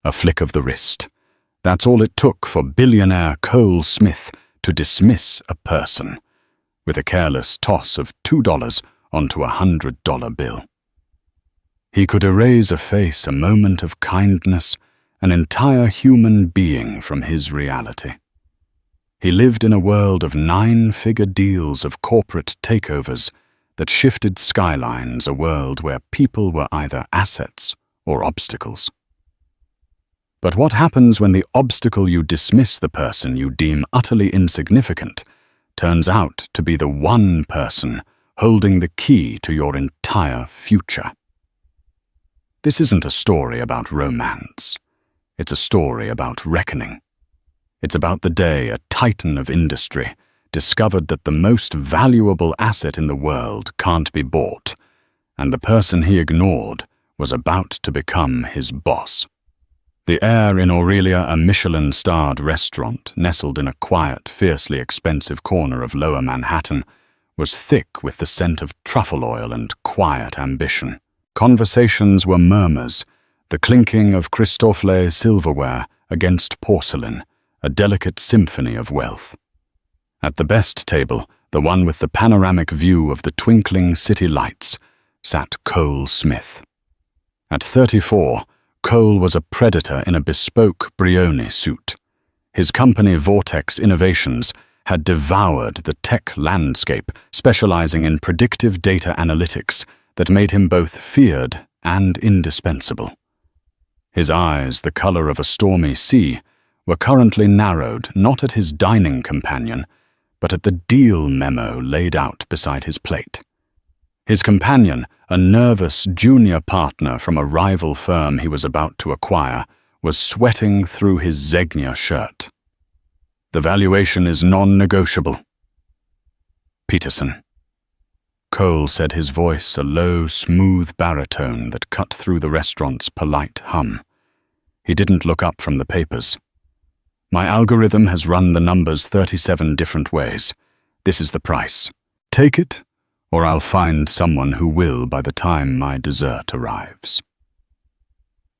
A flick of the wrist. That's all it took for billionaire Cole Smith to dismiss a person, with a careless toss of $2 onto a $100 bill. He could erase a face, a moment of kindness, an entire human being from his reality. He lived in a world of 9-figure deals of corporate takeovers that shifted skylines, a world where people were either assets or obstacles. But what happens when the obstacle you dismiss, the person you deem utterly insignificant, turns out to be the one person holding the key to your entire future? This isn't a story about romance. It's a story about reckoning. It's about the day a titan of industry discovered that the most valuable asset in the world can't be bought, and the person he ignored was about to become his boss. The air in Aurelia, a Michelin-starred restaurant nestled in a quiet, fiercely expensive corner of Lower Manhattan, was thick with the scent of truffle oil and quiet ambition. Conversations were murmurs, the clinking of Christofle silverware against porcelain, a delicate symphony of wealth. At the best table, the one with the panoramic view of the twinkling city lights, sat Cole Smith. At 34, Cole was a predator in a bespoke Brioni suit. His company Vortex Innovations had devoured the tech landscape, specializing in predictive data analytics that made him both feared and indispensable. His eyes, the color of a stormy sea, were currently narrowed not at his dining companion, but at the deal memo laid out beside his plate. His companion, a nervous junior partner from a rival firm he was about to acquire, was sweating through his Zegna shirt. The valuation is non-negotiable. Peterson. Cole said, his voice a low, smooth baritone that cut through the restaurant's polite hum. He didn't look up from the papers. My algorithm has run the numbers 37 different ways. This is the price. Take it, or I'll find someone who will by the time my dessert arrives.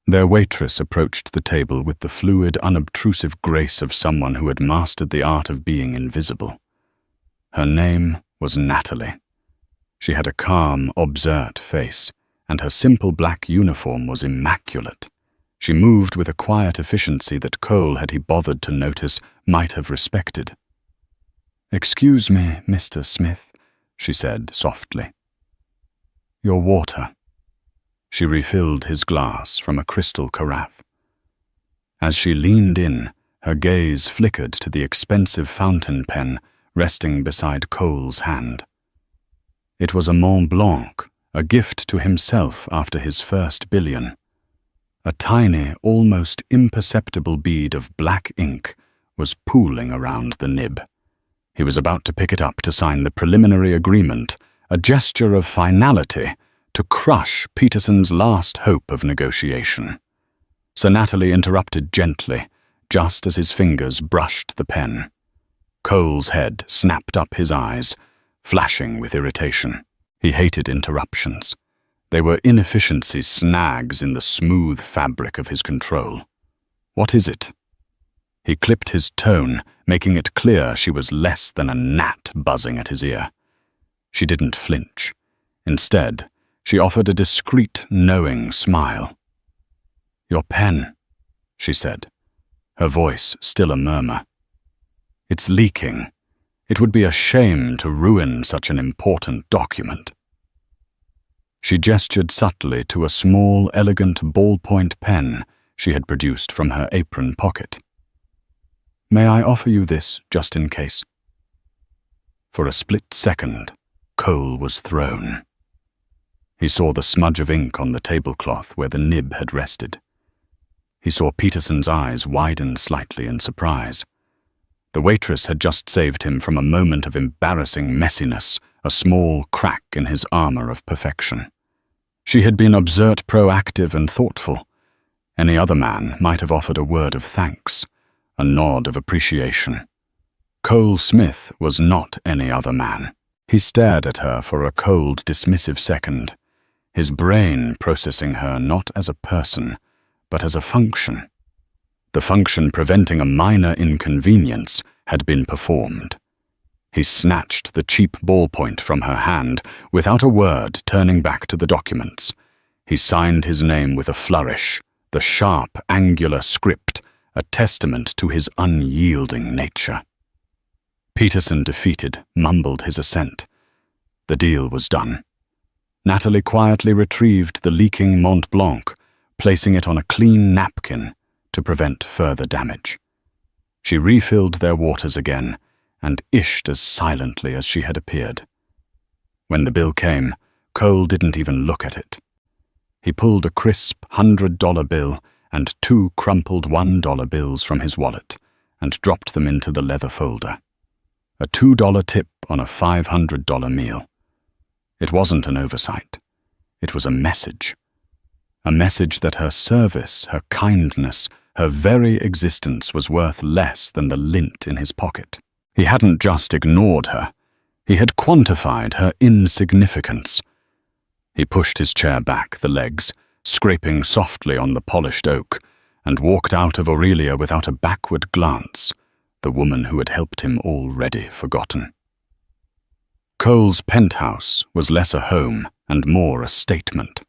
Their waitress approached the table with the fluid, unobtrusive grace of someone who had mastered the art of being invisible. Her name was Natalie. She had a calm, observant face, and her simple black uniform was immaculate. She moved with a quiet efficiency that Cole, had he bothered to notice, might have respected. "Excuse me, Mr. Smith," she said softly. "Your water." She refilled his glass from a crystal carafe. As she leaned in, her gaze flickered to the expensive fountain pen resting beside Cole's hand. It was a Mont Blanc, a gift to himself after his first billion. A tiny, almost imperceptible bead of black ink was pooling around the nib. He was about to pick it up to sign the preliminary agreement, a gesture of finality to crush Peterson's last hope of negotiation. Sir Natalie interrupted gently, just as his fingers brushed the pen. Cole's head snapped up, his eyes flashing with irritation. He hated interruptions. They were inefficiency snags in the smooth fabric of his control. "What is it?" He clipped his tone, making it clear she was less than a gnat buzzing at his ear. She didn't flinch. Instead, she offered a discreet, knowing smile. "Your pen," she said, her voice still a murmur. "It's leaking. It would be a shame to ruin such an important document." She gestured subtly to a small, elegant ballpoint pen she had produced from her apron pocket. "May I offer you this, just in case?" For a split second, Cole was thrown. He saw the smudge of ink on the tablecloth where the nib had rested. He saw Peterson's eyes widen slightly in surprise. The waitress had just saved him from a moment of embarrassing messiness, a small crack in his armor of perfection. She had been absurd, proactive, and thoughtful. Any other man might have offered a word of thanks, a nod of appreciation. Cole Smith was not any other man. He stared at her for a cold, dismissive second, his brain processing her not as a person, but as a function. The function preventing a minor inconvenience had been performed. He snatched the cheap ballpoint from her hand, without a word turning back to the documents. He signed his name with a flourish, the sharp, angular script, a testament to his unyielding nature. Peterson, defeated, mumbled his assent. The deal was done. Natalie quietly retrieved the leaking Mont Blanc, placing it on a clean napkin to prevent further damage. She refilled their waters again and ished as silently as she had appeared. When the bill came, Cole didn't even look at it. He pulled a crisp $100 bill and 2 crumpled $1 bills from his wallet and dropped them into the leather folder. A $2 tip on a $500 meal. It wasn't an oversight. It was a message. A message that her service, her kindness, her very existence was worth less than the lint in his pocket. He hadn't just ignored her. He had quantified her insignificance. He pushed his chair back, the legs, scraping softly on the polished oak, and walked out of Aurelia without a backward glance, the woman who had helped him already forgotten. Cole's penthouse was less a home and more a statement.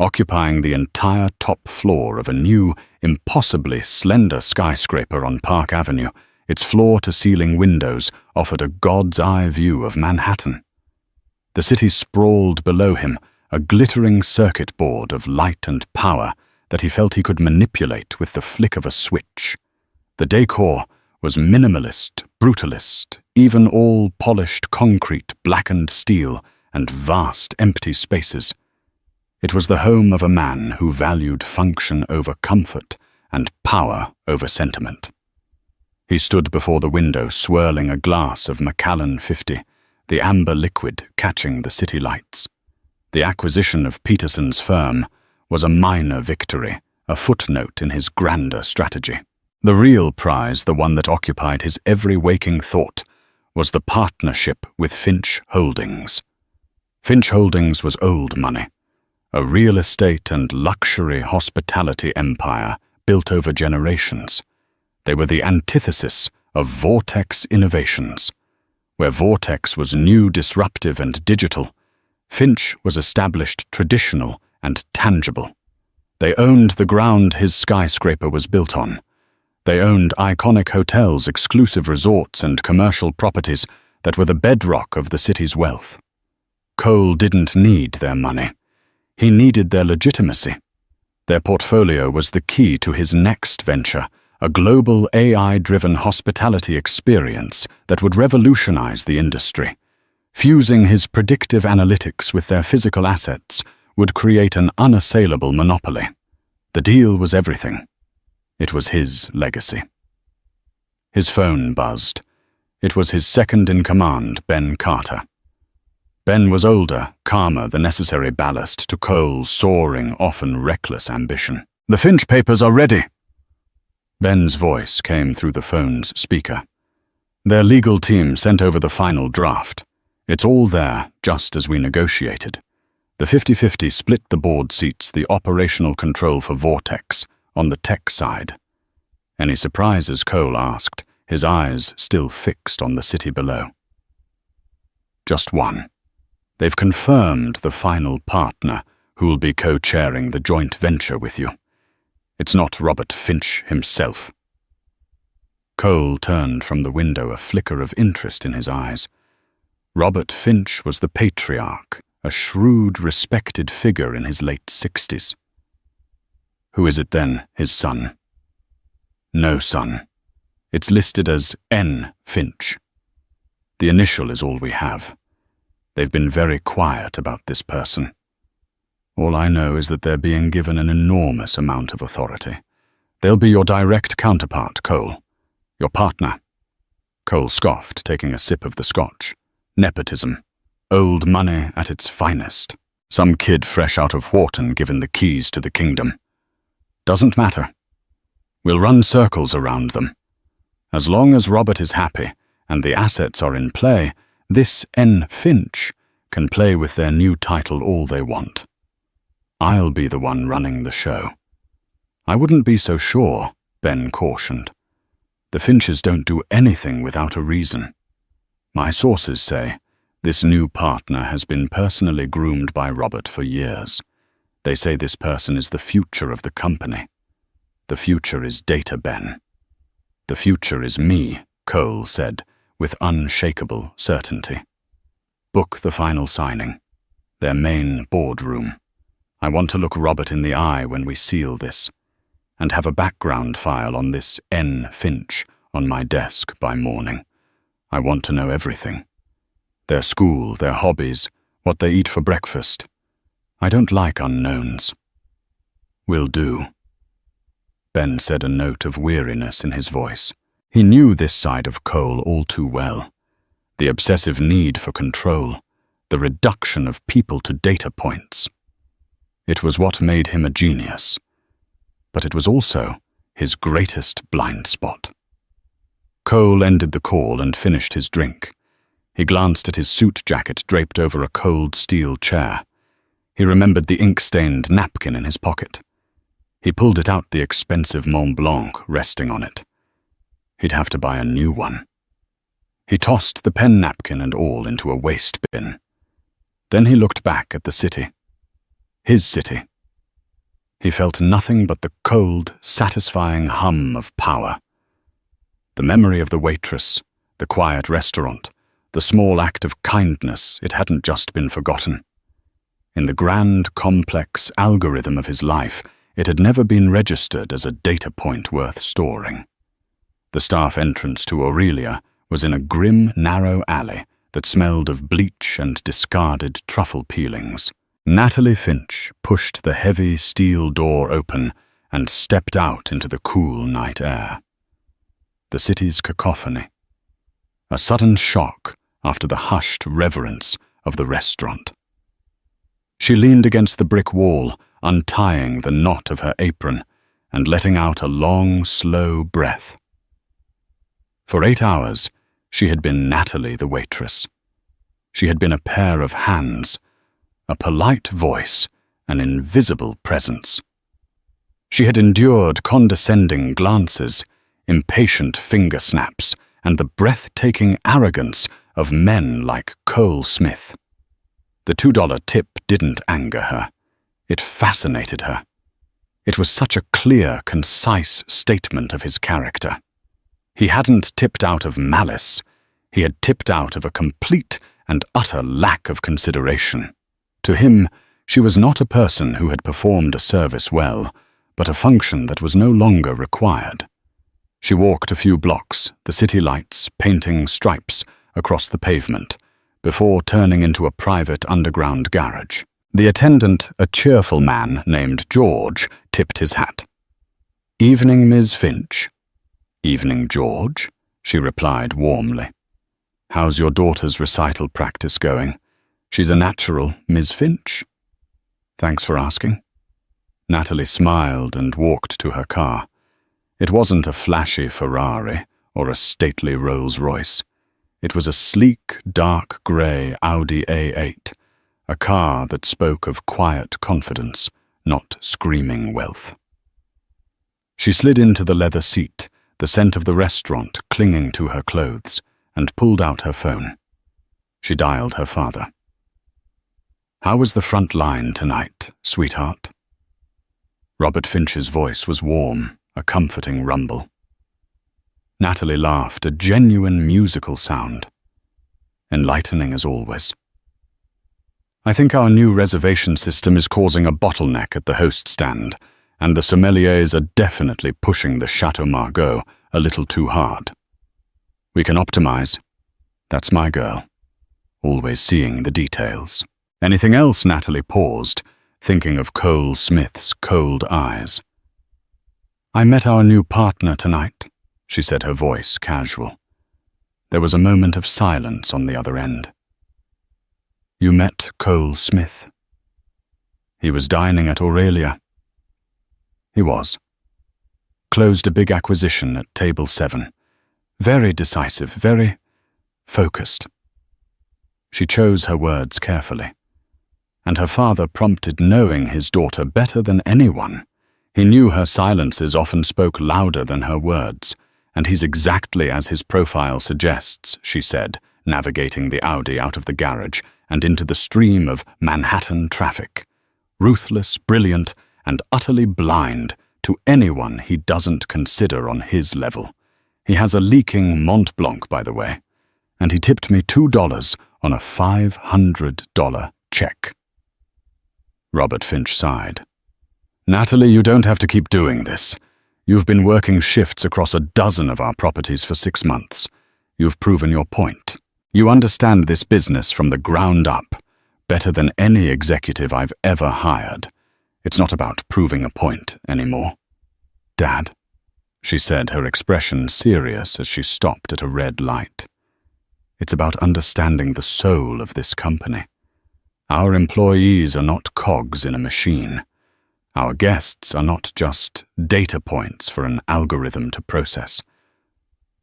Occupying the entire top floor of a new, impossibly slender skyscraper on Park Avenue, its floor-to-ceiling windows offered a god's-eye view of Manhattan. The city sprawled below him, a glittering circuit board of light and power that he felt he could manipulate with the flick of a switch. The decor was minimalist, brutalist, even all polished concrete, blackened steel, and vast empty spaces. It was the home of a man who valued function over comfort and power over sentiment. He stood before the window swirling a glass of Macallan 50, the amber liquid catching the city lights. The acquisition of Peterson's firm was a minor victory, a footnote in his grander strategy. The real prize, the one that occupied his every waking thought, was the partnership with Finch Holdings. Finch Holdings was old money, a real estate and luxury hospitality empire built over generations. They were the antithesis of Vortex innovations. Where Vortex was new, disruptive, and digital, Finch was established, traditional, and tangible. They owned the ground his skyscraper was built on. They owned iconic hotels, exclusive resorts, and commercial properties that were the bedrock of the city's wealth. Cole didn't need their money. He needed their legitimacy. Their portfolio was the key to his next venture, a global AI-driven hospitality experience that would revolutionize the industry. Fusing his predictive analytics with their physical assets would create an unassailable monopoly. The deal was everything. It was his legacy. His phone buzzed. It was his second-in-command, Ben Carter. Ben was older, calmer, the necessary ballast to Cole's soaring, often reckless ambition. "The Finch papers are ready." Ben's voice came through the phone's speaker. "Their legal team sent over the final draft. It's all there, just as we negotiated. The 50-50 split the board seats, the operational control for Vortex, on the tech side." Any surprises, Cole asked, his eyes still fixed on the city below. "Just one. They've confirmed the final partner who'll be co-chairing the joint venture with you. It's not Robert Finch himself." Cole turned from the window, a flicker of interest in his eyes. Robert Finch was the patriarch, a shrewd, respected figure in his late 60s. "Who is it then, his son?" "No son. It's listed as N. Finch. The initial is all we have. They've been very quiet about this person. All I know is that they're being given an enormous amount of authority. They'll be your direct counterpart, Cole. Your partner." Cole scoffed, taking a sip of the scotch. Nepotism. Old money at its finest. Some kid fresh out of Wharton given the keys to the kingdom. "Doesn't matter. We'll run circles around them. As long as Robert is happy and the assets are in play, this N. Finch can play with their new title all they want. I'll be the one running the show. I wouldn't be so sure Ben cautioned. The Finches don't do anything without a reason. My sources say this new partner has been personally groomed by Robert for years. They say this person is the future of the company. The future is data, Ben. The future is me, Cole said, with unshakable certainty. Book the final signing. Their main boardroom. I want to look Robert in the eye when we seal this, and have a background file on this N. Finch on my desk by morning. I want to know everything. Their school, their hobbies, what they eat for breakfast. I don't like unknowns. Will do. Ben said, a note of weariness in his voice. He knew this side of Cole all too well. The obsessive need for control, the reduction of people to data points. It was what made him a genius. But it was also his greatest blind spot. Cole ended the call and finished his drink. He glanced at his suit jacket draped over a cold steel chair. He remembered the ink-stained napkin in his pocket. He pulled it out, the expensive Mont Blanc resting on it. He'd have to buy a new one. He tossed the pen napkin and all into a waste bin. Then he looked back at the city. His city. He felt nothing but the cold, satisfying hum of power. The memory of the waitress, the quiet restaurant, the small act of kindness, it hadn't just been forgotten. In the grand, complex algorithm of his life, it had never been registered as a data point worth storing. The staff entrance to Aurelia was in a grim, narrow alley that smelled of bleach and discarded truffle peelings. Natalie Finch pushed the heavy steel door open and stepped out into the cool night air. The city's cacophony. A sudden shock after the hushed reverence of the restaurant. She leaned against the brick wall, untying the knot of her apron and letting out a long, slow breath. For 8 hours, she had been Natalie the waitress. She had been a pair of hands, a polite voice, an invisible presence. She had endured condescending glances, impatient finger snaps, and the breathtaking arrogance of men like Cole Smith. The $2 tip didn't anger her. It fascinated her. It was such a clear, concise statement of his character. He hadn't tipped out of malice. He had tipped out of a complete and utter lack of consideration. To him, she was not a person who had performed a service well, but a function that was no longer required. She walked a few blocks, the city lights painting stripes across the pavement, before turning into a private underground garage. The attendant, a cheerful man named George, tipped his hat. "Evening, Ms. Finch." "Evening, George," she replied warmly. "How's your daughter's recital practice going? She's a natural, Ms. Finch." "Thanks for asking." Natalie smiled and walked to her car. It wasn't a flashy Ferrari or a stately Rolls-Royce. It was a sleek, dark grey Audi A8, a car that spoke of quiet confidence, not screaming wealth. She slid into the leather seat, the scent of the restaurant clinging to her clothes, and pulled out her phone. She dialed her father. "How was the front line tonight, sweetheart?" Robert Finch's voice was warm, a comforting rumble. Natalie laughed, a genuine musical sound. Enlightening as always. "I think our new reservation system is causing a bottleneck at the host stand, and the sommeliers are definitely pushing the Chateau Margaux a little too hard. We can optimize. That's my girl. Always seeing the details." "Anything else?" Natalie paused, thinking of Cole Smith's cold eyes. "I met our new partner tonight," she said, her voice casual. There was a moment of silence on the other end. "You met Cole Smith?" "He was dining at Aurelia." "He was. Closed a big acquisition at table 7. Very decisive, very focused." She chose her words carefully. And her father prompted, knowing his daughter better than anyone. He knew her silences often spoke louder than her words, and he's exactly as his profile suggests, she said, navigating the Audi out of the garage and into the stream of Manhattan traffic. Ruthless, brilliant, and utterly blind to anyone he doesn't consider on his level. He has a leaking Mont Blanc, by the way, and he tipped me $2 on a $500 check. Robert Finch sighed. Natalie, you don't have to keep doing this. You've been working shifts across a dozen of our properties for 6 months. You've proven your point. You understand this business from the ground up, better than any executive I've ever hired. It's not about proving a point anymore. Dad, she said, her expression serious as she stopped at a red light. It's about understanding the soul of this company. Our employees are not cogs in a machine. Our guests are not just data points for an algorithm to process.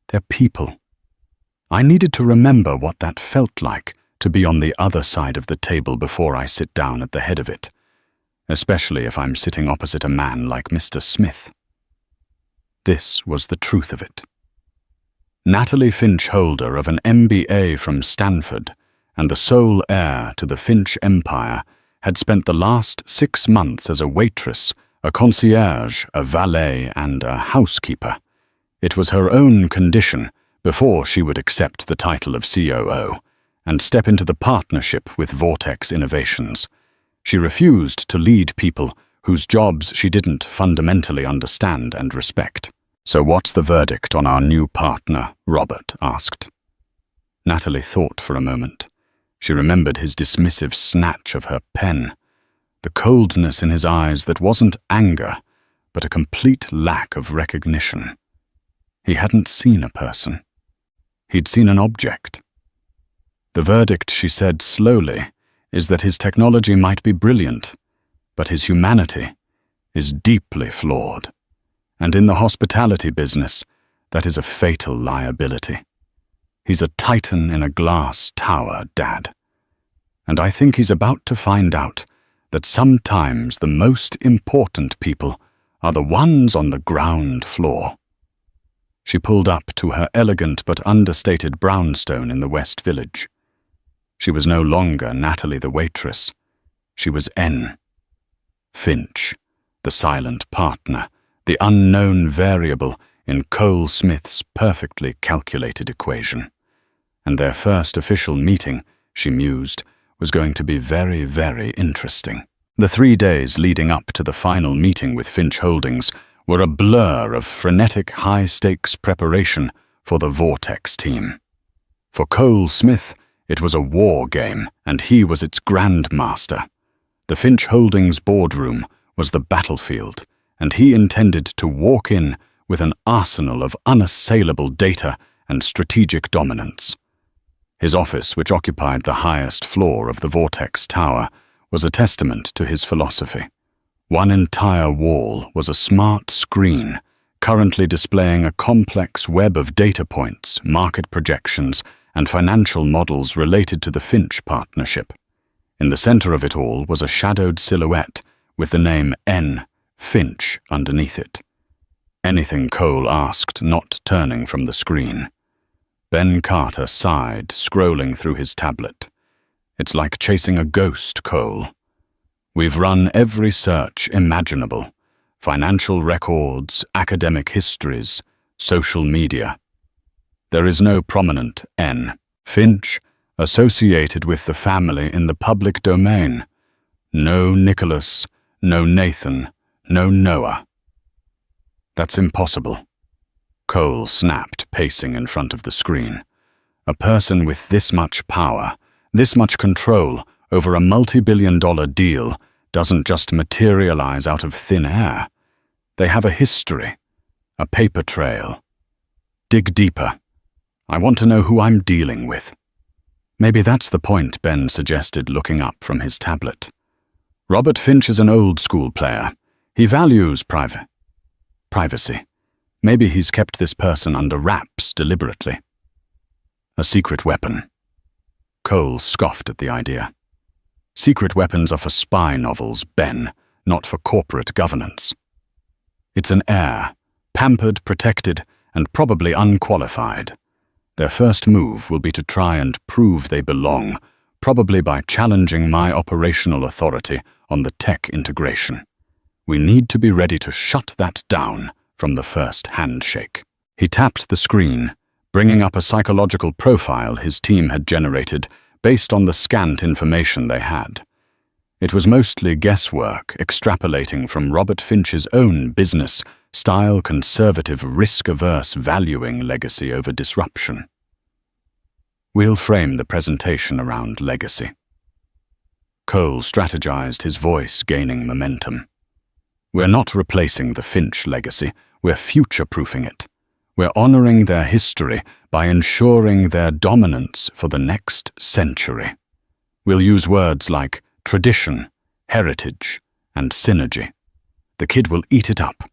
They're people. I needed to remember what that felt like to be on the other side of the table before I sit down at the head of it, especially if I'm sitting opposite a man like Mr. Smith. This was the truth of it. Natalie Finch, holder of an MBA from Stanford and the sole heir to the Finch empire, had spent the last 6 months as a waitress, a concierge, a valet, and a housekeeper. It was her own condition before she would accept the title of COO and step into the partnership with Vortex Innovations. She refused to lead people whose jobs she didn't fundamentally understand and respect. So what's the verdict on our new partner? Robert asked. Natalie thought for a moment. She remembered his dismissive snatch of her pen, the coldness in his eyes that wasn't anger, but a complete lack of recognition. He hadn't seen a person. He'd seen an object. The verdict, she said slowly, is that his technology might be brilliant, but his humanity is deeply flawed. And in the hospitality business, that is a fatal liability. He's a titan in a glass tower, Dad. And I think he's about to find out that sometimes the most important people are the ones on the ground floor. She pulled up to her elegant but understated brownstone in the West Village. She was no longer Natalie the waitress. She was N. Finch, the silent partner, the unknown variable in Cole Smith's perfectly calculated equation. And their first official meeting, she mused, was going to be very, very interesting. The 3 days leading up to the final meeting with Finch Holdings were a blur of frenetic high-stakes preparation for the Vortex team. For Cole Smith, it was a war game, and he was its grandmaster. The Finch Holdings boardroom was the battlefield, and he intended to walk in with an arsenal of unassailable data and strategic dominance. His office, which occupied the highest floor of the Vortex Tower, was a testament to his philosophy. One entire wall was a smart screen, currently displaying a complex web of data points, market projections, and financial models related to the Finch partnership. In the center of it all was a shadowed silhouette with the name N. Finch underneath it. Anything Cole asked, not turning from the screen. Ben Carter sighed, scrolling through his tablet. It's like chasing a ghost, Cole. We've run every search imaginable. Financial records, academic histories, social media. There is no prominent N. Finch associated with the family in the public domain. No Nicholas, no Nathan, no Noah. That's impossible. Cole snapped, pacing in front of the screen. A person with this much power, this much control over a multi-billion-dollar deal doesn't just materialize out of thin air. They have a history, a paper trail. Dig deeper. I want to know who I'm dealing with. Maybe that's the point, Ben suggested, looking up from his tablet. Robert Finch is an old-school player. He values privacy. Maybe he's kept this person under wraps deliberately. A secret weapon. Cole scoffed at the idea. Secret weapons are for spy novels, Ben, not for corporate governance. It's an heir, pampered, protected, and probably unqualified. Their first move will be to try and prove they belong, probably by challenging my operational authority on the tech integration. We need to be ready to shut that down from the first handshake. He tapped the screen, bringing up a psychological profile his team had generated based on the scant information they had. It was mostly guesswork, extrapolating from Robert Finch's own business-style conservative risk-averse valuing legacy over disruption. We'll frame the presentation around legacy. Cole strategized, his voice gaining momentum. We're not replacing the Finch legacy, we're future-proofing it. We're honoring their history by ensuring their dominance for the next century. We'll use words like tradition, heritage, and synergy. The kid will eat it up.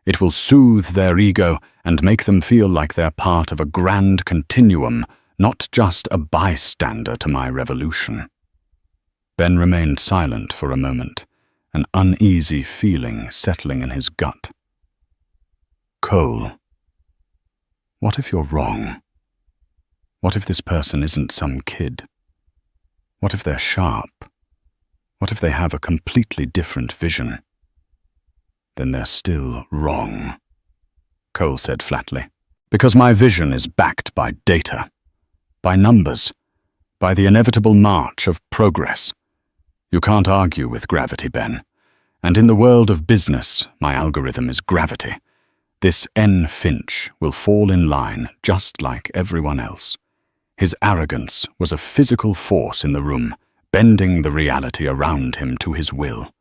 It will soothe their ego and make them feel like they're part of a grand continuum, not just a bystander to my revolution. Ben remained silent for a moment, an uneasy feeling settling in his gut. Cole, what if you're wrong? What if this person isn't some kid? What if they're sharp? What if they have a completely different vision? Then they're still wrong, Cole said flatly. Because my vision is backed by data, by numbers, by the inevitable march of progress. You can't argue with gravity, Ben. And in the world of business, my algorithm is gravity. This N. Finch will fall in line just like everyone else. His arrogance was a physical force in the room, bending the reality around him to his will.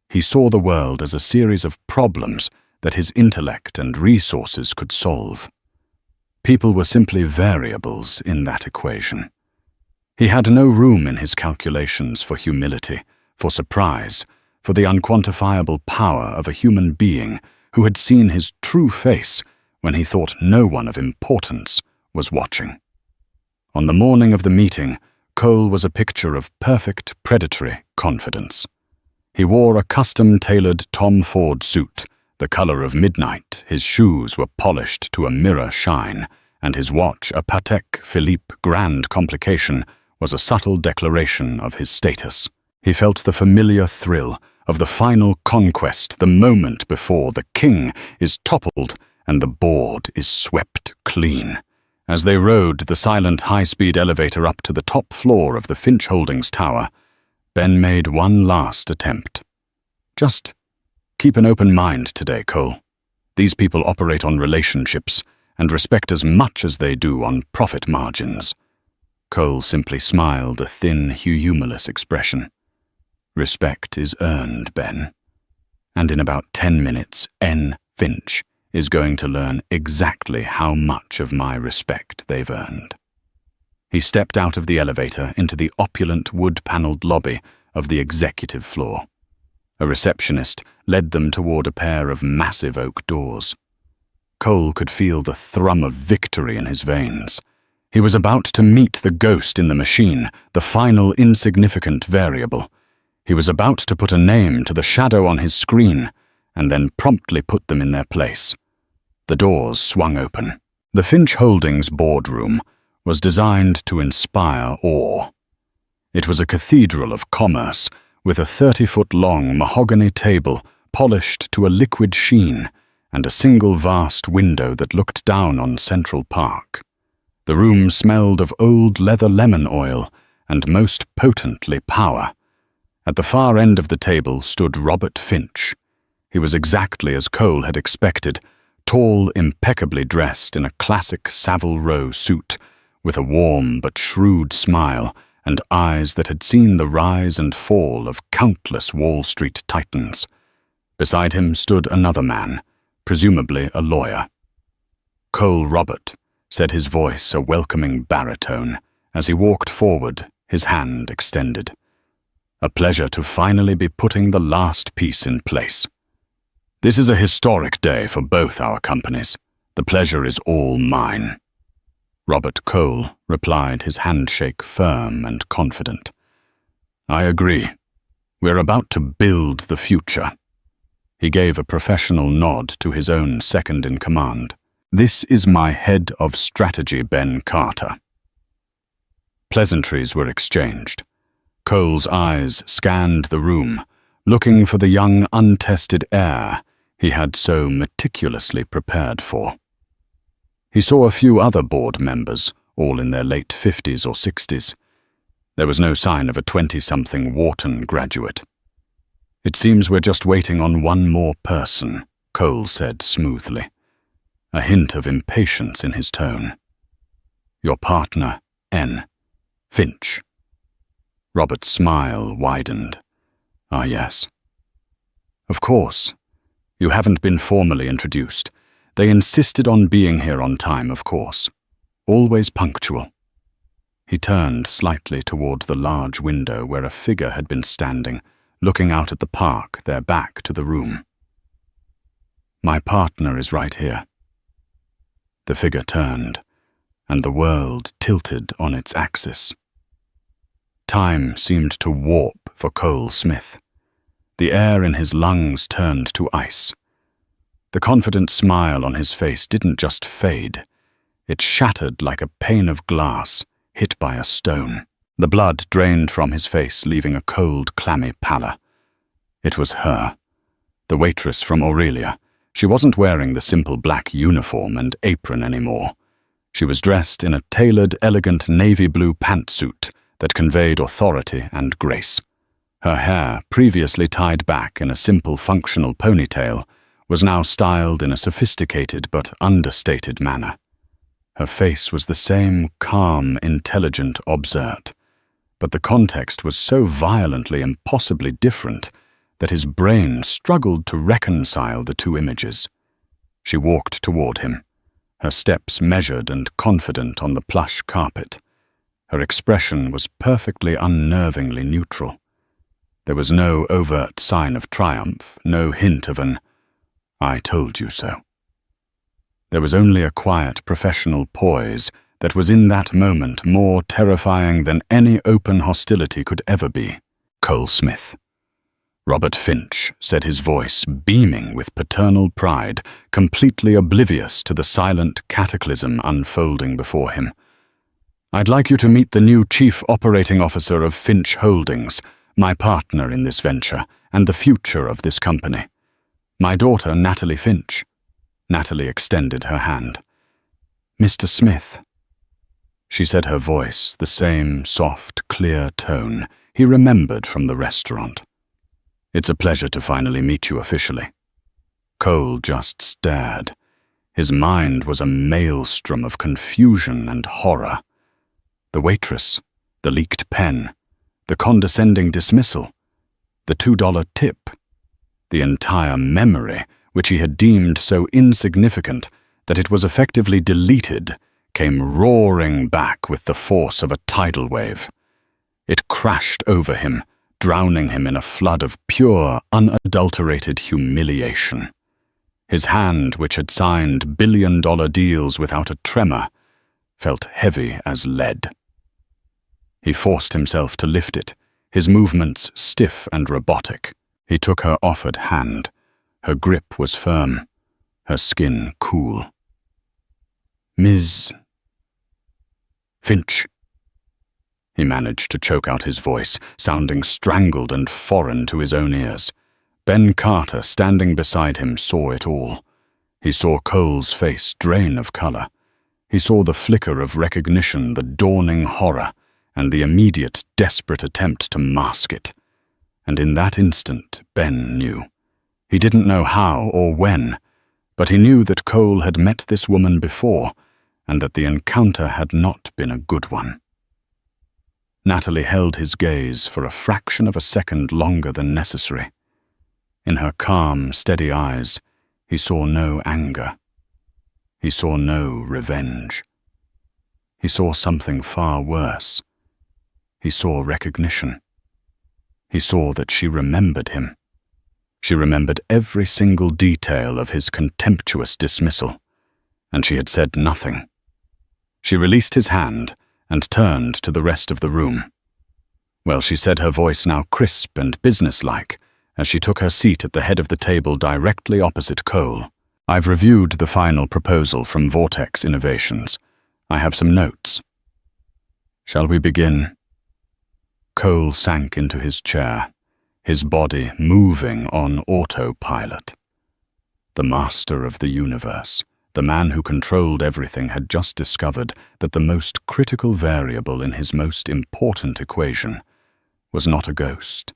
He saw the world as a series of problems that his intellect and resources could solve. People were simply variables in that equation. He had no room in his calculations for humility, for surprise, for the unquantifiable power of a human being who had seen his true face when he thought no one of importance was watching. On the morning of the meeting, Cole was a picture of perfect predatory confidence. He wore a custom-tailored Tom Ford suit, the color of midnight, his shoes were polished to a mirror shine, and his watch, a Patek Philippe Grand Complication, was a subtle declaration of his status. He felt the familiar thrill of the final conquest, the moment before the king is toppled and the board is swept clean. As they rode the silent high-speed elevator up to the top floor of the Finch Holdings tower, Ben made one last attempt. Just keep an open mind today, Cole. These people operate on relationships and respect as much as they do on profit margins. Cole simply smiled, a thin, humorless expression. Respect is earned, Ben. And in about 10 minutes, N. Finch is going to learn exactly how much of my respect they've earned. He stepped out of the elevator into the opulent wood-paneled lobby of the executive floor. A receptionist led them toward a pair of massive oak doors. Cole could feel the thrum of victory in his veins. He was about to meet the ghost in the machine, the final insignificant variable. He was about to put a name to the shadow on his screen, and then promptly put them in their place. The doors swung open. The Finch Holdings boardroom was designed to inspire awe. It was a cathedral of commerce, with a 30-foot-long mahogany table polished to a liquid sheen, and a single vast window that looked down on Central Park. The room smelled of old leather lemon oil, and most potently power. At the far end of the table stood Robert Finch. He was exactly as Cole had expected, tall, impeccably dressed in a classic Savile Row suit, with a warm but shrewd smile and eyes that had seen the rise and fall of countless Wall Street titans. Beside him stood another man, presumably a lawyer. "Cole Robert," said his voice a welcoming baritone, as he walked forward, his hand extended. "A pleasure to finally be putting the last piece in place. This is a historic day for both our companies. The pleasure is all mine." Robert Cole replied, his handshake firm and confident. "I agree. We're about to build the future." He gave a professional nod to his own second-in-command. "This is my head of strategy, Ben Carter." Pleasantries were exchanged. Cole's eyes scanned the room, looking for the young, untested heir he had so meticulously prepared for. He saw a few other board members, all in their late 50s or 60s. There was no sign of a 20-something Wharton graduate. "It seems we're just waiting on one more person," Cole said smoothly, a hint of impatience in his tone. "Your partner, N. Finch." Robert's smile widened. "Ah, yes. Of course. You haven't been formally introduced. They insisted on being here on time, of course. Always punctual." He turned slightly toward the large window where a figure had been standing, looking out at the park, their back to the room. "My partner is right here." The figure turned, and the world tilted on its axis. Time seemed to warp for Cole Smith. The air in his lungs turned to ice. The confident smile on his face didn't just fade. It shattered like a pane of glass hit by a stone. The blood drained from his face, leaving a cold, clammy pallor. It was her, the waitress from Aurelia. She wasn't wearing the simple black uniform and apron anymore. She was dressed in a tailored, elegant navy blue pantsuit that conveyed authority and grace. Her hair, previously tied back in a simple functional ponytail, was now styled in a sophisticated but understated manner. Her face was the same calm, intelligent obsert, but the context was so violently impossibly different that his brain struggled to reconcile the two images. She walked toward him, her steps measured and confident on the plush carpet. Her expression was perfectly unnervingly neutral. There was no overt sign of triumph, no hint of an "I told you so." There was only a quiet, professional poise that was in that moment more terrifying than any open hostility could ever be. "Cole Smith." Robert Finch said, his voice beaming with paternal pride, completely oblivious to the silent cataclysm unfolding before him. "I'd like you to meet the new Chief Operating Officer of Finch Holdings, my partner in this venture and the future of this company. My daughter, Natalie Finch." Natalie extended her hand. "Mr. Smith." She said, her voice, the same soft, clear tone he remembered from the restaurant. "It's a pleasure to finally meet you officially." Cole just stared. His mind was a maelstrom of confusion and horror. The waitress, the leaked pen, the condescending dismissal, the $2 tip, the entire memory, which he had deemed so insignificant that it was effectively deleted, came roaring back with the force of a tidal wave. It crashed over him, drowning him in a flood of pure, unadulterated humiliation. His hand, which had signed billion-dollar deals without a tremor, felt heavy as lead. He forced himself to lift it, his movements stiff and robotic. He took her offered hand. Her grip was firm, her skin cool. "Ms. Finch." He managed to choke out his voice, sounding strangled and foreign to his own ears. Ben Carter, standing beside him, saw it all. He saw Cole's face drain of color. He saw the flicker of recognition, the dawning horror, and the immediate, desperate attempt to mask it. And in that instant, Ben knew. He didn't know how or when, but he knew that Cole had met this woman before, and that the encounter had not been a good one. Natalie held his gaze for a fraction of a second longer than necessary. In her calm, steady eyes, he saw no anger. He saw no revenge. He saw something far worse. He saw recognition. He saw that she remembered him. She remembered every single detail of his contemptuous dismissal, and she had said nothing. She released his hand and turned to the rest of the room. Well, she said, her voice now crisp and businesslike, as she took her seat at the head of the table directly opposite Cole. "I've reviewed the final proposal from Vortex Innovations. I have some notes. Shall we begin?" Cole sank into his chair, his body moving on autopilot. The master of the universe, the man who controlled everything, had just discovered that the most critical variable in his most important equation was not a ghost.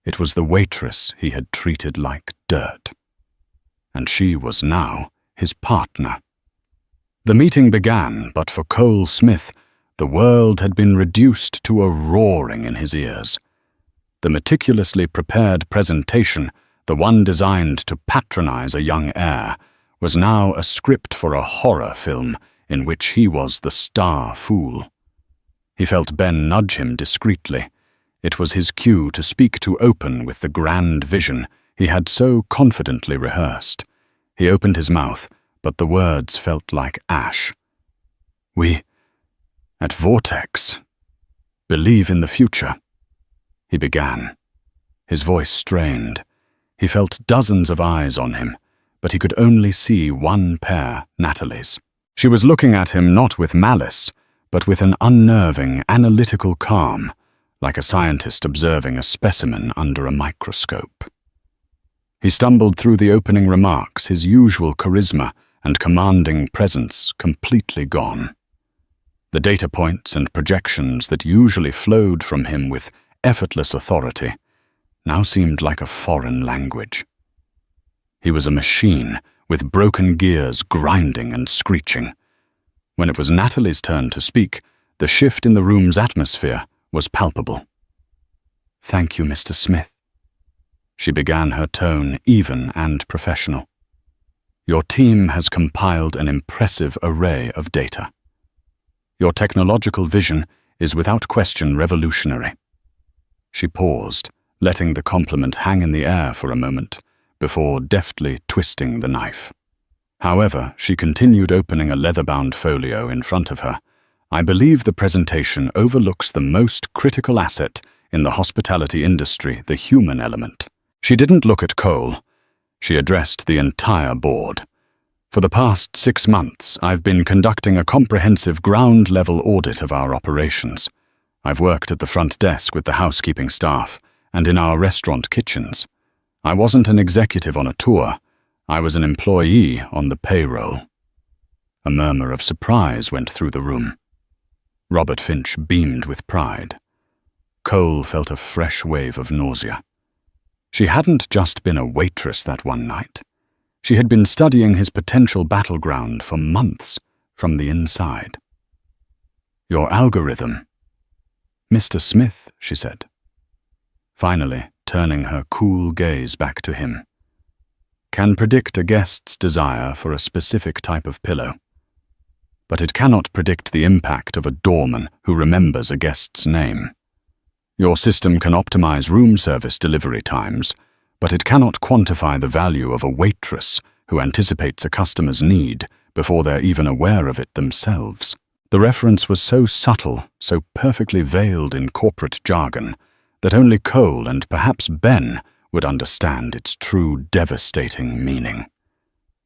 It was the waitress he had treated like dirt. And she was now his partner. The meeting began, but for Cole Smith, the world had been reduced to a roaring in his ears. The meticulously prepared presentation, the one designed to patronize a young heir, was now a script for a horror film in which he was the star fool. He felt Ben nudge him discreetly. It was his cue to speak to open with the grand vision he had so confidently rehearsed. He opened his mouth, but the words felt like ash. "We, at Vortex, believe in the future," he began. His voice strained. He felt dozens of eyes on him, but he could only see one pair, Natalie's. She was looking at him not with malice, but with an unnerving, analytical calm, like a scientist observing a specimen under a microscope. He stumbled through the opening remarks, his usual charisma and commanding presence completely gone. The data points and projections that usually flowed from him with effortless authority now seemed like a foreign language. He was a machine with broken gears grinding and screeching. When it was Natalie's turn to speak, the shift in the room's atmosphere was palpable. "Thank you, Mr. Smith." She began, her tone even and professional. "Your team has compiled an impressive array of data. Your technological vision is without question revolutionary." She paused, letting the compliment hang in the air for a moment, before deftly twisting the knife. However, she continued, opening a leather-bound folio in front of her. "I believe the presentation overlooks the most critical asset in the hospitality industry, the human element." She didn't look at Cole. She addressed the entire board. "For the past 6 months, I've been conducting a comprehensive ground-level audit of our operations. I've worked at the front desk with the housekeeping staff and in our restaurant kitchens. I wasn't an executive on a tour. I was an employee on the payroll." A murmur of surprise went through the room. Robert Finch beamed with pride. Cole felt a fresh wave of nausea. She hadn't just been a waitress that one night. She had been studying his potential battleground for months from the inside. "Your algorithm." "Mr. Smith," she said, finally turning her cool gaze back to him, "can predict a guest's desire for a specific type of pillow. But it cannot predict the impact of a doorman who remembers a guest's name. Your system can optimize room service delivery times, but it cannot quantify the value of a waitress who anticipates a customer's need before they're even aware of it themselves." The reference was so subtle, so perfectly veiled in corporate jargon, that only Cole and perhaps Ben would understand its true devastating meaning.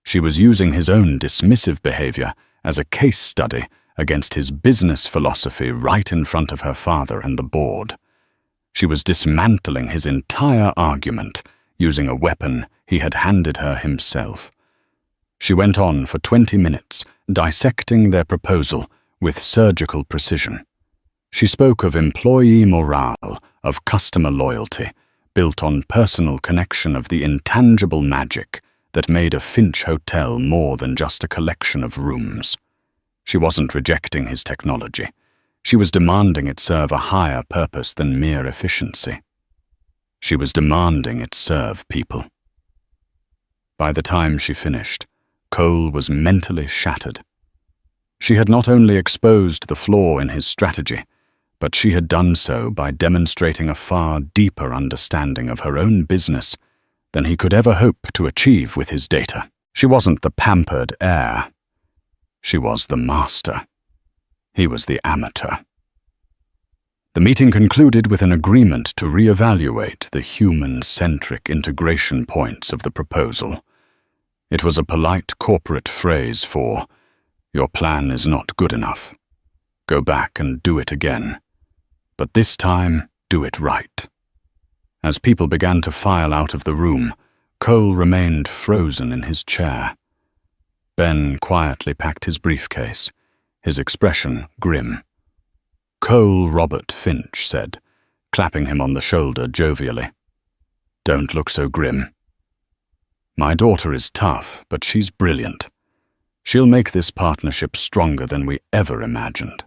She was using his own dismissive behavior as a case study against his business philosophy right in front of her father and the board. She was dismantling his entire argument using a weapon he had handed her himself. She went on for 20 minutes, dissecting their proposal with surgical precision. She spoke of employee morale, of customer loyalty, built on personal connection, of the intangible magic that made a Finch hotel more than just a collection of rooms. She wasn't rejecting his technology. She was demanding it serve a higher purpose than mere efficiency. She was demanding it serve people. By the time she finished, Cole was mentally shattered. She had not only exposed the flaw in his strategy, but she had done so by demonstrating a far deeper understanding of her own business than he could ever hope to achieve with his data. She wasn't the pampered heir. She was the master. He was the amateur. The meeting concluded with an agreement to reevaluate the human-centric integration points of the proposal. It was a polite corporate phrase for, "Your plan is not good enough. Go back and do it again. But this time, do it right." As people began to file out of the room, Cole remained frozen in his chair. Ben quietly packed his briefcase, his expression grim. "Cole Robert Finch," said, clapping him on the shoulder jovially. "Don't look so grim. My daughter is tough, but she's brilliant. She'll make this partnership stronger than we ever imagined."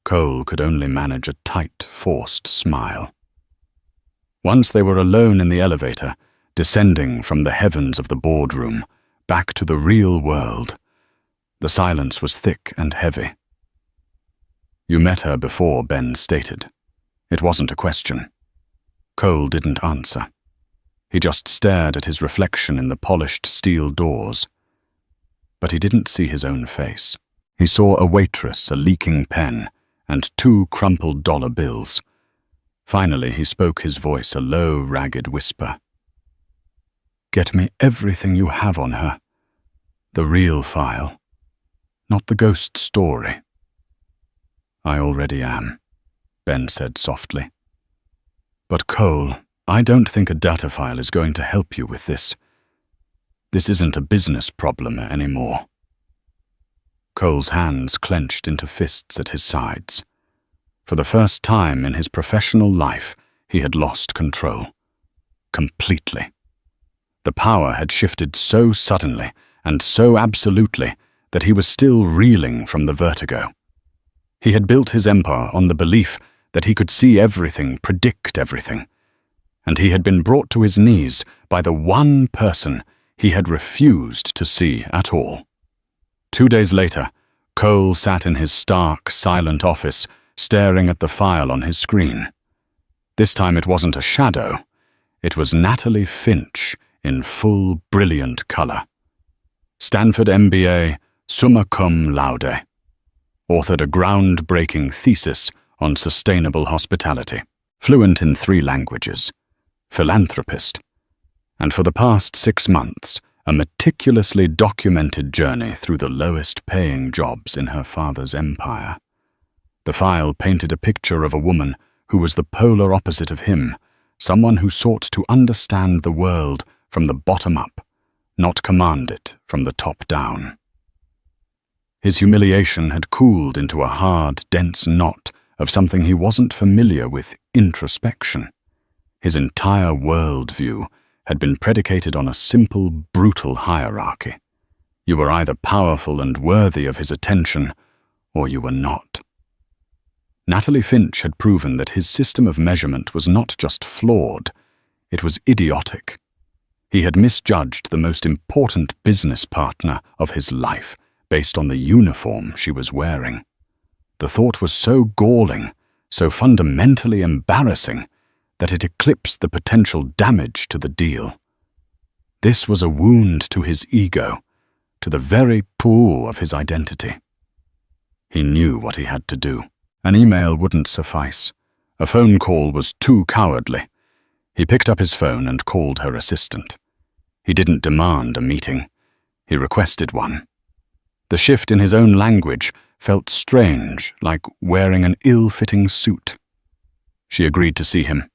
Cole could only manage a tight, forced smile. Once they were alone in the elevator, descending from the heavens of the boardroom, back to the real world, the silence was thick and heavy. "You met her before," Ben stated. It wasn't a question. Cole didn't answer. He just stared at his reflection in the polished steel doors. But he didn't see his own face. He saw a waitress, a leaking pen, and 2 crumpled dollar bills. Finally, he spoke, his voice a low, ragged whisper. "Get me everything you have on her. The real file, not the ghost story." "I already am," Ben said softly. "But Cole, I don't think a data file is going to help you with this. This isn't a business problem anymore." Cole's hands clenched into fists at his sides. For the first time in his professional life, he had lost control. Completely. The power had shifted so suddenly and so absolutely that he was still reeling from the vertigo. He had built his empire on the belief that he could see everything, predict everything, and he had been brought to his knees by the one person he had refused to see at all. 2 days later, Cole sat in his stark, silent office, staring at the file on his screen. This time it wasn't a shadow. It was Natalie Finch in full, brilliant color. Stanford MBA, summa cum laude. Authored a groundbreaking thesis on sustainable hospitality. Fluent in 3 languages. Philanthropist. And for the past 6 months, a meticulously documented journey through the lowest-paying jobs in her father's empire. The file painted a picture of a woman who was the polar opposite of him, someone who sought to understand the world from the bottom up, not command it from the top down. His humiliation had cooled into a hard, dense knot of something he wasn't familiar with: introspection. His entire worldview had been predicated on a simple, brutal hierarchy. You were either powerful and worthy of his attention, or you were not. Natalie Finch had proven that his system of measurement was not just flawed, it was idiotic. He had misjudged the most important business partner of his life based on the uniform she was wearing. The thought was so galling, so fundamentally embarrassing, that it eclipsed the potential damage to the deal. This was a wound to his ego, to the very pool of his identity. He knew what he had to do. An email wouldn't suffice. A phone call was too cowardly. He picked up his phone and called her assistant. He didn't demand a meeting. He requested one. The shift in his own language felt strange, like wearing an ill-fitting suit. She agreed to see him.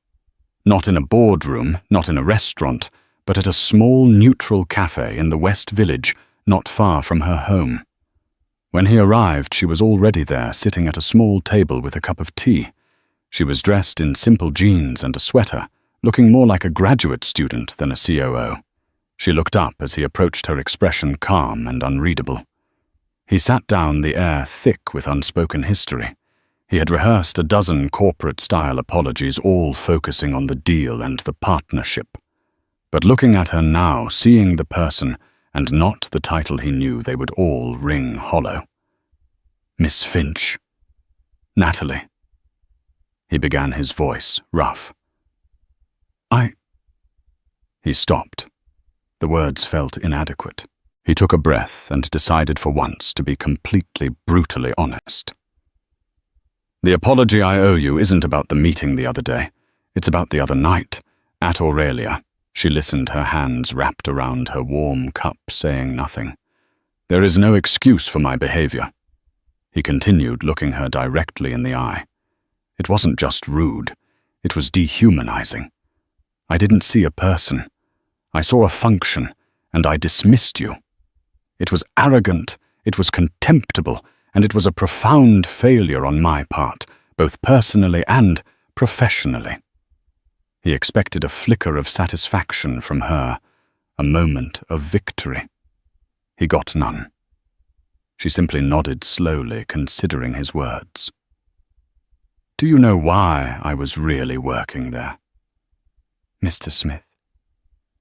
Not in a boardroom, not in a restaurant, but at a small, neutral cafe in the West Village, not far from her home. When he arrived, she was already there, sitting at a small table with a cup of tea. She was dressed in simple jeans and a sweater, looking more like a graduate student than a COO. She looked up as he approached, her expression calm and unreadable. He sat down, the air thick with unspoken history. He had rehearsed a dozen corporate-style apologies, all focusing on the deal and the partnership. But looking at her now, seeing the person, and not the title he knew, they would all ring hollow. "Miss Finch. Natalie." He began, his voice rough. He stopped. The words felt inadequate. He took a breath and decided for once to be completely, brutally honest. The apology I owe you isn't about the meeting the other day. It's about the other night, at Aurelia. She listened, her hands wrapped around her warm cup, saying nothing. There is no excuse for my behavior. He continued, looking her directly in the eye. It wasn't just rude. It was dehumanizing. I didn't see a person. I saw a function, and I dismissed you. It was arrogant, it was contemptible, and it was a profound failure on my part, both personally and professionally. He expected a flicker of satisfaction from her, a moment of victory. He got none. She simply nodded slowly, considering his words. Do you know why I was really working there? Mr. Smith,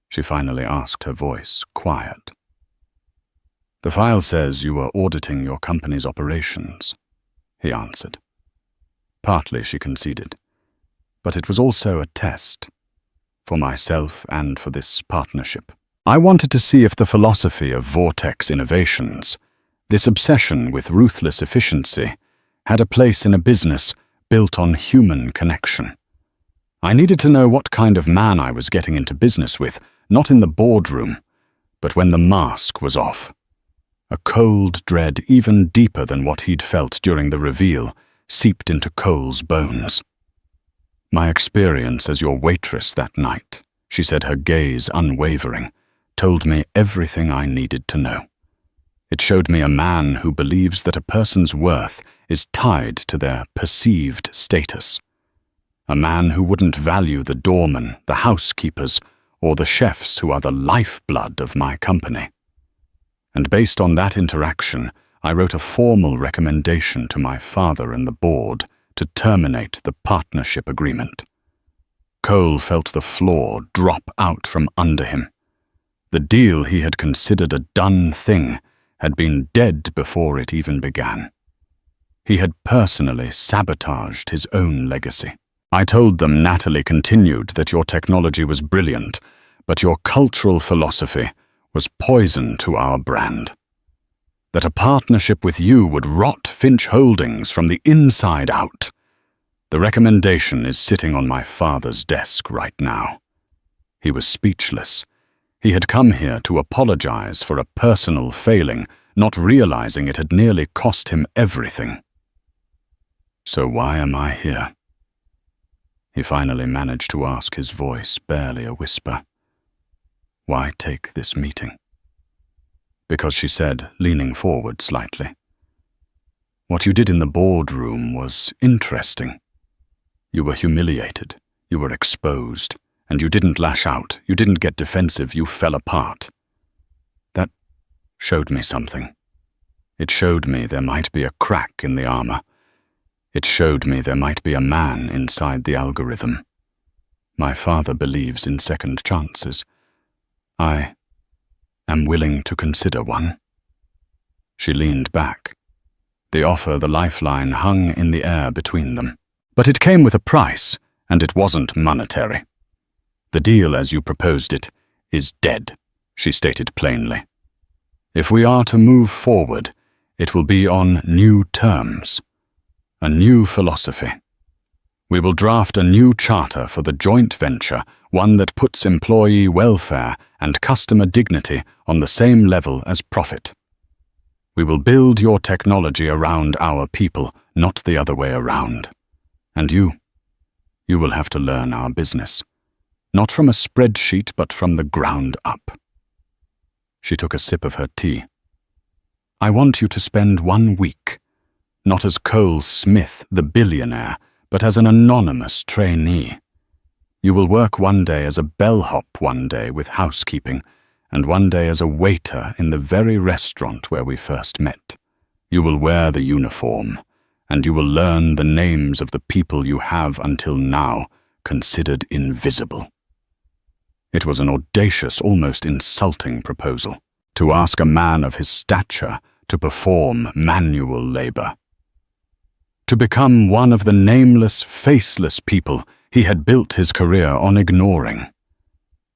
she finally asked, her voice quiet. The file says you were auditing your company's operations, he answered. Partly, she conceded, but it was also a test, for myself and for this partnership. I wanted to see if the philosophy of Vortex Innovations, this obsession with ruthless efficiency, had a place in a business built on human connection. I needed to know what kind of man I was getting into business with, not in the boardroom, but when the mask was off. A cold dread even deeper than what he'd felt during the reveal seeped into Cole's bones. My experience as your waitress that night, she said, her gaze unwavering, told me everything I needed to know. It showed me a man who believes that a person's worth is tied to their perceived status. A man who wouldn't value the doorman, the housekeepers, or the chefs who are the lifeblood of my company. And based on that interaction, I wrote a formal recommendation to my father and the board to terminate the partnership agreement. Cole felt the floor drop out from under him. The deal he had considered a done thing had been dead before it even began. He had personally sabotaged his own legacy. I told them, Natalie continued, that your technology was brilliant, but your cultural philosophy was poison to our brand. That a partnership with you would rot Finch Holdings from the inside out. The recommendation is sitting on my father's desk right now. He was speechless. He had come here to apologize for a personal failing, not realizing it had nearly cost him everything. So why am I here? He finally managed to ask, his voice barely a whisper. Why take this meeting? Because she said, leaning forward slightly. What you did in the boardroom was interesting. You were humiliated, you were exposed, and you didn't lash out, you didn't get defensive, you fell apart. That showed me something. It showed me there might be a crack in the armor. It showed me there might be a man inside the algorithm. My father believes in second chances. I am willing to consider one. She leaned back. The offer, the lifeline, hung in the air between them. But it came with a price, and it wasn't monetary. The deal, as you proposed it, is dead, she stated plainly. If we are to move forward, it will be on new terms, a new philosophy. We will draft a new charter for the joint venture, one that puts employee welfare and customer dignity on the same level as profit. We will build your technology around our people, not the other way around. And you will have to learn our business, not from a spreadsheet, but from the ground up. She took a sip of her tea. I want you to spend 1 week, not as Cole Smith, the billionaire, but as an anonymous trainee. You will work one day as a bellhop, one day with housekeeping, and one day as a waiter in the very restaurant where we first met. You will wear the uniform, and you will learn the names of the people you have until now considered invisible. It was an audacious, almost insulting proposal, to ask a man of his stature to perform manual labor. To become one of the nameless, faceless people he had built his career on ignoring.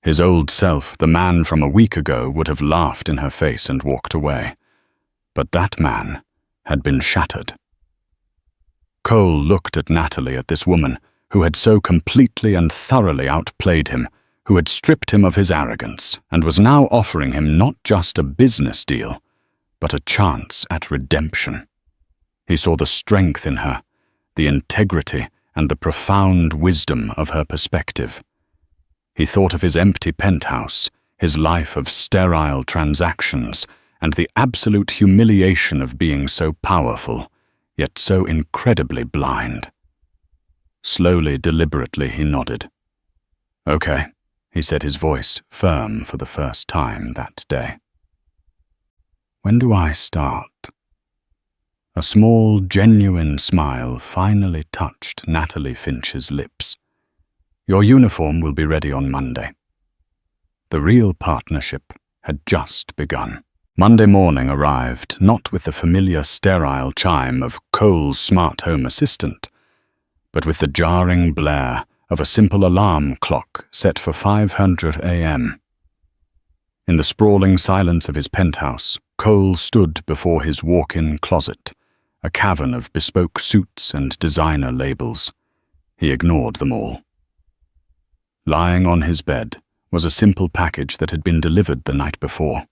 His old self, the man from a week ago, would have laughed in her face and walked away. But that man had been shattered. Cole looked at Natalie, at this woman who had so completely and thoroughly outplayed him, who had stripped him of his arrogance and was now offering him not just a business deal, but a chance at redemption. He saw the strength in her, the integrity and the profound wisdom of her perspective. He thought of his empty penthouse, his life of sterile transactions, and the absolute humiliation of being so powerful, yet so incredibly blind. Slowly, deliberately, he nodded. "Okay," he said, his voice firm for the first time that day. "When do I start?" A small, genuine smile finally touched Natalie Finch's lips. "Your uniform will be ready on Monday." The real partnership had just begun. Monday morning arrived, not with the familiar sterile chime of Cole's smart home assistant, but with the jarring blare of a simple alarm clock set for 5:00 a.m. In the sprawling silence of his penthouse, Cole stood before his walk-in closet, a cavern of bespoke suits and designer labels. He ignored them all. Lying on his bed was a simple package that had been delivered the night before.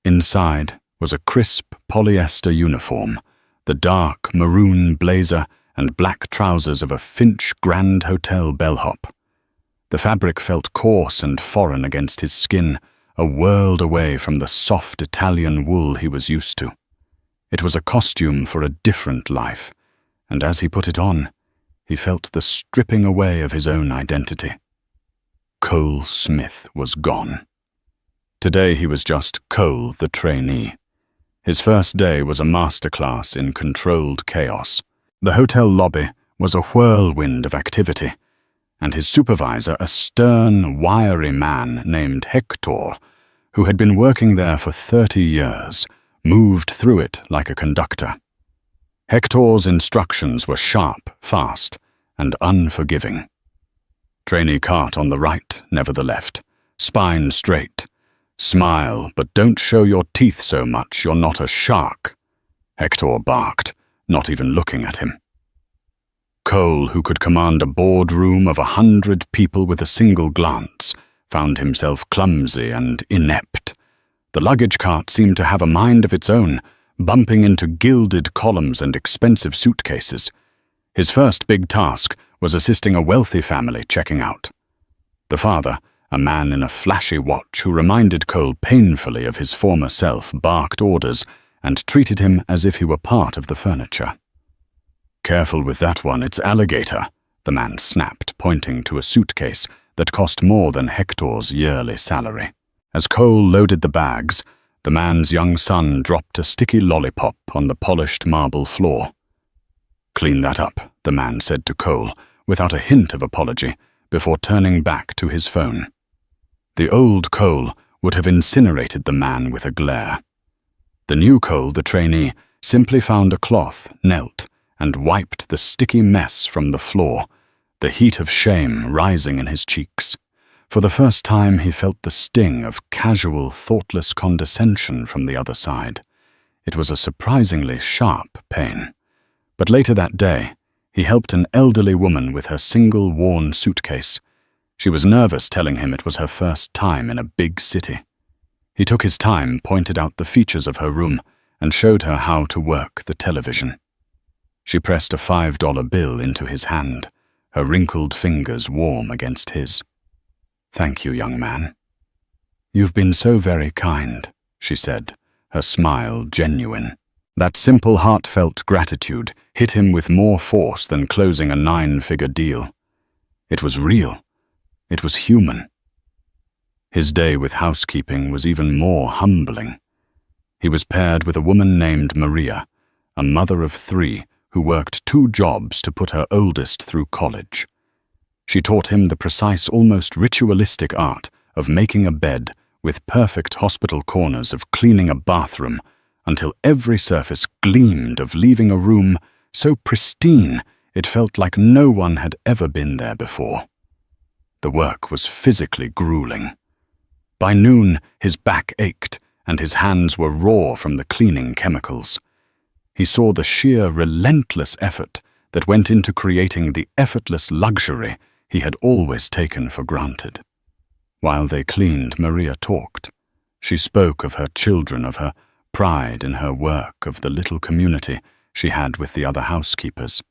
Inside was a crisp polyester uniform, the dark maroon blazer and black trousers of a Finch Grand Hotel bellhop. The fabric felt coarse and foreign against his skin, a world away from the soft Italian wool he was used to. It was a costume for a different life, and as he put it on, he felt the stripping away of his own identity. Cole Smith was gone. Today he was just Cole the trainee. His first day was a masterclass in controlled chaos. The hotel lobby was a whirlwind of activity, and his supervisor a stern, wiry man named Hector, who had been working there for 30 years, moved through it like a conductor. Hector's instructions were sharp, fast, and unforgiving. Trainee cart on the right, never the left. Spine straight. Smile, but don't show your teeth so much you're not a shark. Hector barked, not even looking at him. Cole, who could command a boardroom of 100 people with a single glance, found himself clumsy and inept. The luggage cart seemed to have a mind of its own, bumping into gilded columns and expensive suitcases. His first big task was assisting a wealthy family checking out. The father, a man in a flashy watch who reminded Cole painfully of his former self, barked orders and treated him as if he were part of the furniture. "Careful with that one, it's alligator," the man snapped, pointing to a suitcase that cost more than Hector's yearly salary. As Cole loaded the bags, the man's young son dropped a sticky lollipop on the polished marble floor. "Clean that up," the man said to Cole, without a hint of apology, before turning back to his phone. The old Cole would have incinerated the man with a glare. The new Cole, the trainee, simply found a cloth, knelt, and wiped the sticky mess from the floor, the heat of shame rising in his cheeks. For the first time he felt the sting of casual, thoughtless condescension from the other side. It was a surprisingly sharp pain. But later that day, he helped an elderly woman with her single worn suitcase. She was nervous, telling him it was her first time in a big city. He took his time, pointed out the features of her room, and showed her how to work the television. She pressed a $5 bill into his hand, her wrinkled fingers warm against his. "Thank you, young man." "You've been so very kind," she said, her smile genuine. That simple, heartfelt gratitude hit him with more force than closing a 9-figure deal. It was real. It was human. His day with housekeeping was even more humbling. He was paired with a woman named Maria, a mother of 3, who worked 2 jobs to put her oldest through college. She taught him the precise, almost ritualistic art of making a bed with perfect hospital corners, of cleaning a bathroom, until every surface gleamed, of leaving a room so pristine it felt like no one had ever been there before. The work was physically grueling. By noon, his back ached, and his hands were raw from the cleaning chemicals. He saw the sheer, relentless effort that went into creating the effortless luxury he had always taken for granted. While they cleaned, Maria talked. She spoke of her children, of her pride in her work, of the little community she had with the other housekeepers.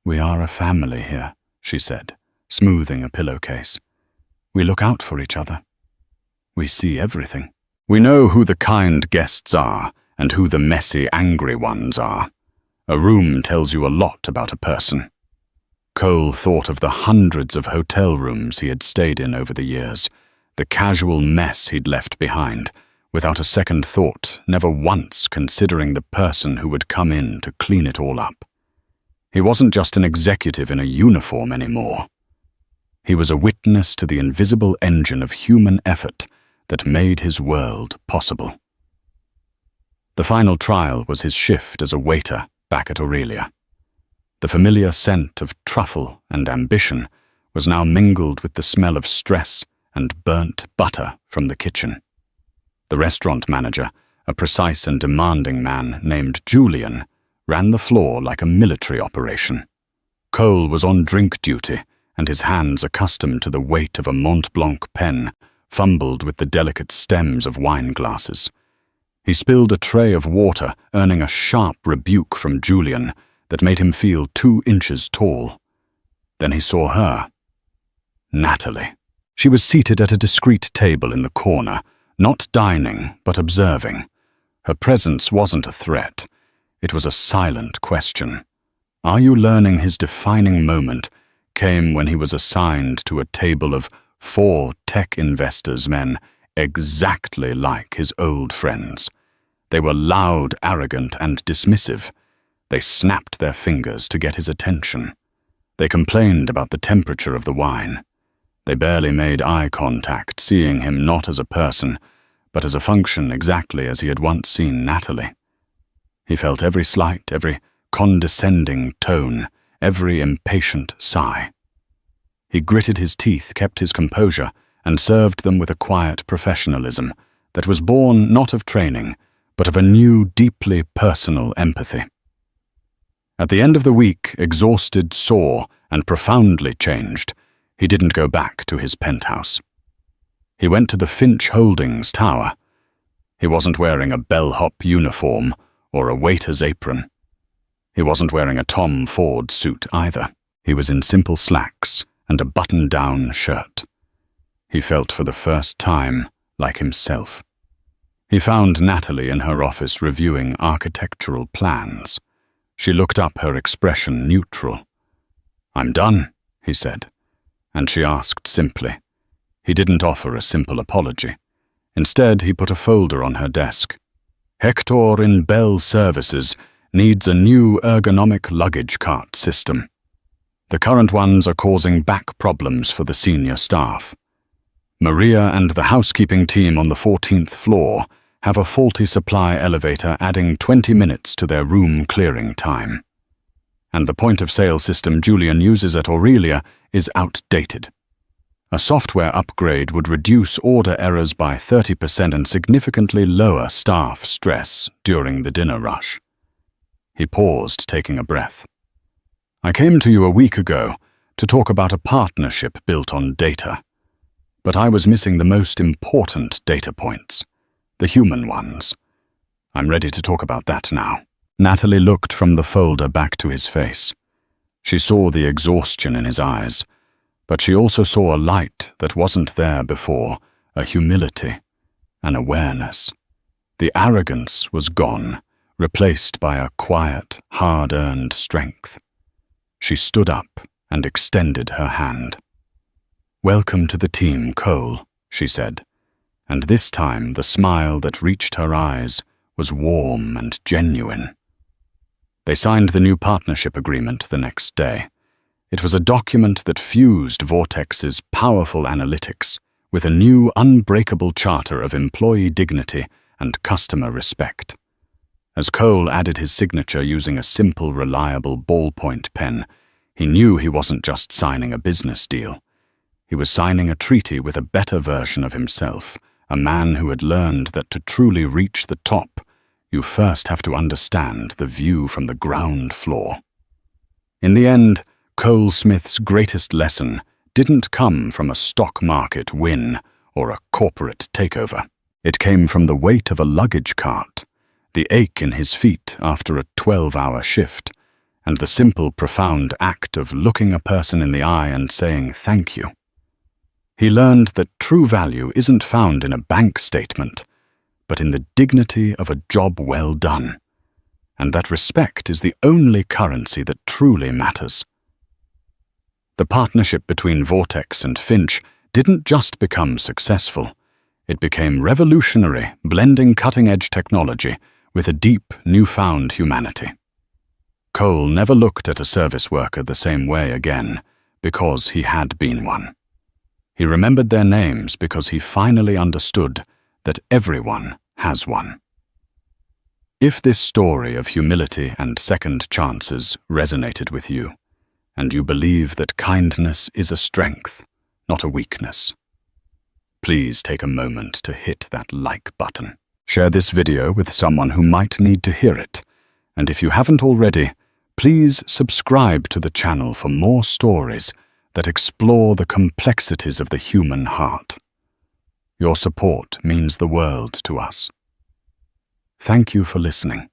"We are a family here," she said, smoothing a pillowcase. "We look out for each other. We see everything. We know who the kind guests are and who the messy, angry ones are. A room tells you a lot about a person." Cole thought of the hundreds of hotel rooms he had stayed in over the years, the casual mess he'd left behind, without a second thought, never once considering the person who would come in to clean it all up. He wasn't just an executive in a uniform anymore. He was a witness to the invisible engine of human effort that made his world possible. The final trial was his shift as a waiter back at Aurelia. The familiar scent of truffle and ambition was now mingled with the smell of stress and burnt butter from the kitchen. The restaurant manager, a precise and demanding man named Julian, ran the floor like a military operation. Cole was on drink duty, and his hands, accustomed to the weight of a Mont Blanc pen, fumbled with the delicate stems of wine glasses. He spilled a tray of water, earning a sharp rebuke from Julian that made him feel 2 inches tall. Then he saw her. Natalie. She was seated at a discreet table in the corner, not dining, but observing. Her presence wasn't a threat. It was a silent question. Are you learning his defining moment came when he was assigned to a table of 4 tech investors' men exactly like his old friends. They were loud, arrogant, and dismissive. They snapped their fingers to get his attention. They complained about the temperature of the wine. They barely made eye contact, seeing him not as a person, but as a function exactly as he had once seen Natalie. He felt every slight, every condescending tone, every impatient sigh. He gritted his teeth, kept his composure, and served them with a quiet professionalism that was born not of training, but of a new, deeply personal empathy. At the end of the week, exhausted, sore, and profoundly changed, he didn't go back to his penthouse. He went to the Finch Holdings tower. He wasn't wearing a bellhop uniform or a waiter's apron. He wasn't wearing a Tom Ford suit either. He was in simple slacks and a button-down shirt. He felt for the first time like himself. He found Natalie in her office reviewing architectural plans. She looked up, her expression neutral. "I'm done," he said, and she asked simply. He didn't offer a simple apology. Instead, he put a folder on her desk. "Hector in Bell Services needs a new ergonomic luggage cart system. The current ones are causing back problems for the senior staff. Maria and the housekeeping team on the 14th floor have a faulty supply elevator adding 20 minutes to their room clearing time. And the point-of-sale system Julian uses at Aurelia is outdated. A software upgrade would reduce order errors by 30% and significantly lower staff stress during the dinner rush." He paused, taking a breath. "I came to you a week ago to talk about a partnership built on data. But I was missing the most important data points, the human ones. I'm ready to talk about that now." Natalie looked from the folder back to his face. She saw the exhaustion in his eyes, but she also saw a light that wasn't there before, a humility, an awareness. The arrogance was gone, replaced by a quiet, hard-earned strength. She stood up and extended her hand. "Welcome to the team, Cole," she said, and this time the smile that reached her eyes was warm and genuine. They signed the new partnership agreement the next day. It was a document that fused Vortex's powerful analytics with a new unbreakable charter of employee dignity and customer respect. As Cole added his signature using a simple, reliable ballpoint pen, he knew he wasn't just signing a business deal. He was signing a treaty with a better version of himself, a man who had learned that to truly reach the top, you first have to understand the view from the ground floor. In the end, Cole Smith's greatest lesson didn't come from a stock market win or a corporate takeover. It came from the weight of a luggage cart, the ache in his feet after a 12-hour shift, and the simple, profound act of looking a person in the eye and saying thank you. He learned that true value isn't found in a bank statement, but in the dignity of a job well done, and that respect is the only currency that truly matters. The partnership between Vortex and Finch didn't just become successful, it became revolutionary, blending cutting-edge technology with a deep, newfound humanity. Cole never looked at a service worker the same way again, because he had been one. He remembered their names because he finally understood that everyone has one. If this story of humility and second chances resonated with you, and you believe that kindness is a strength, not a weakness, please take a moment to hit that like button. Share this video with someone who might need to hear it, and if you haven't already, please subscribe to the channel for more stories that explore the complexities of the human heart. Your support means the world to us. Thank you for listening.